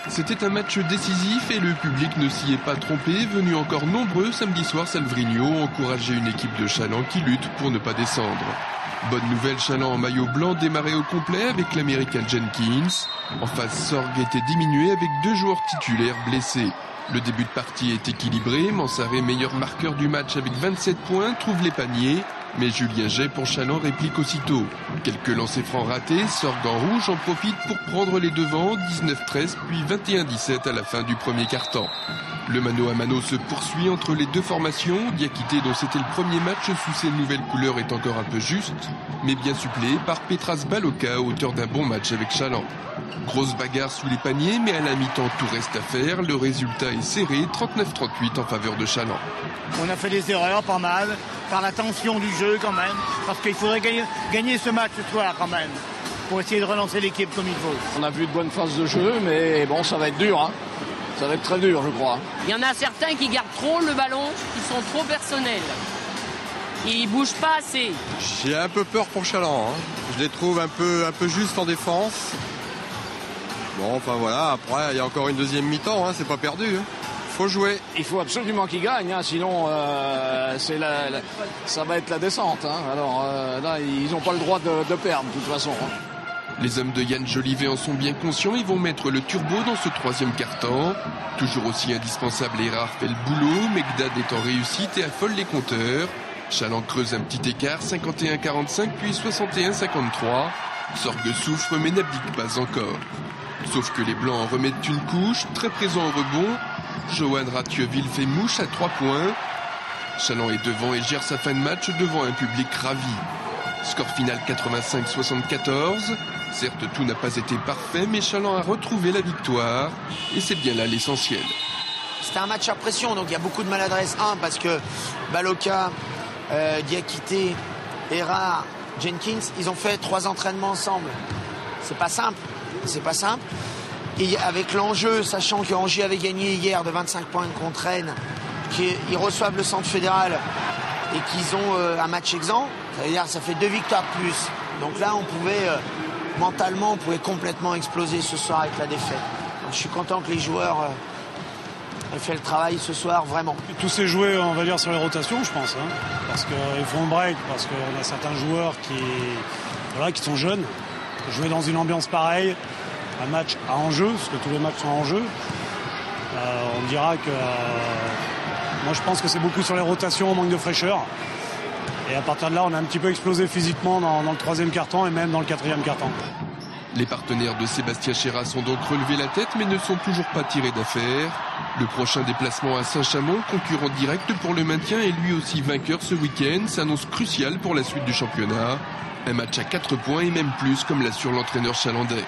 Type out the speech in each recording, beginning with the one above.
C'était un match décisif et le public ne s'y est pas trompé. Venu encore nombreux samedi soir, Salvrigno encourageait une équipe de Challans qui lutte pour ne pas descendre. Bonne nouvelle, Challans en maillot blanc démarrait au complet avec l'Américain Jenkins. En face, Sorg était diminué avec 2 joueurs titulaires blessés. Le début de partie est équilibré. Mansaré, meilleur marqueur du match avec 27 points, trouve les paniers. Mais Julien Jay pour Challans réplique aussitôt. Quelques lancers francs ratés, Sorg en rouge en profite pour prendre les devants, 19-13 puis 21-17 à la fin du premier quart-temps. Le mano à mano se poursuit entre les deux formations. Diakité, dont c'était le premier match sous ses nouvelles couleurs, est encore un peu juste, mais bien suppléé par Petras Baloka, auteur d'un bon match avec Challans. Grosse bagarre sous les paniers, mais à la mi-temps tout reste à faire. Le résultat est serré, 39-38 en faveur de Challans. On a fait des erreurs pas mal, par la tension du jeu quand même, parce qu'il faudrait gagner ce match ce soir quand même, pour essayer de relancer l'équipe comme il faut. On a vu de bonnes phases de jeu, mais bon, ça va être dur, hein. Ça va être très dur, je crois. Il y en a certains qui gardent trop le ballon, qui sont trop personnels. Ils bougent pas assez. J'ai un peu peur pour Challans, hein. Je les trouve un peu juste en défense. Bon, enfin voilà, après, il y a encore une deuxième mi-temps, hein, c'est pas perdu. Hein. Faut jouer. Il faut absolument qu'ils gagnent, hein, sinon ça va être la descente. Hein. Alors là, ils n'ont pas le droit de perdre, de toute façon. Hein. Les hommes de Yann Jolivet en sont bien conscients. Ils vont mettre le turbo dans ce troisième quart-temps. Toujours aussi indispensable, Erard fait le boulot. Megdad est en réussite et affole les compteurs. Challans creuse un petit écart, 51-45 puis 61-53. Sorg souffre mais n'abdique pas encore. Sauf que les Blancs en remettent une couche, très présent au rebond. Johan Rathieville fait mouche à 3 points. Challans est devant et gère sa fin de match devant un public ravi. Score final 85-74. Certes, tout n'a pas été parfait, mais Challans a retrouvé la victoire. Et c'est bien là l'essentiel. C'était un match à pression, donc il y a beaucoup de maladresse. Parce que Baloka, Diakité, Erard, Jenkins, ils ont fait 3 entraînements ensemble. C'est pas simple. C'est pas simple. Et avec l'enjeu, sachant que Angers avait gagné hier de 25 points contre Rennes, qu'ils reçoivent le centre fédéral et qu'ils ont un match exempt, ça veut dire que ça fait 2 victoires de plus. Donc là, on pouvait, mentalement, on pouvait complètement exploser ce soir avec la défaite. Donc, je suis content que les joueurs aient fait le travail ce soir, vraiment. Tout s'est joué, on va dire, sur les rotations, je pense. Hein, parce qu'il faut un break, parce qu'on a certains joueurs qui sont jeunes. Jouer dans une ambiance pareille, un match à enjeu, parce que tous les matchs sont à enjeu, on dira que... moi, je pense que c'est beaucoup sur les rotations, on manque de fraîcheur. Et à partir de là, on a un petit peu explosé physiquement dans le troisième quart-temps et même dans le quatrième quart-temps. Les partenaires de Sébastien Chéras ont donc relevé la tête mais ne sont toujours pas tirés d'affaire. Le prochain déplacement à Saint-Chamond, concurrent direct pour le maintien et lui aussi vainqueur ce week-end, s'annonce crucial pour la suite du championnat. Un match à 4 points et même plus, comme l'assure l'entraîneur chalandais.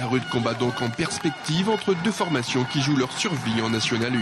Un rude combat donc en perspective entre deux formations qui jouent leur survie en National 1.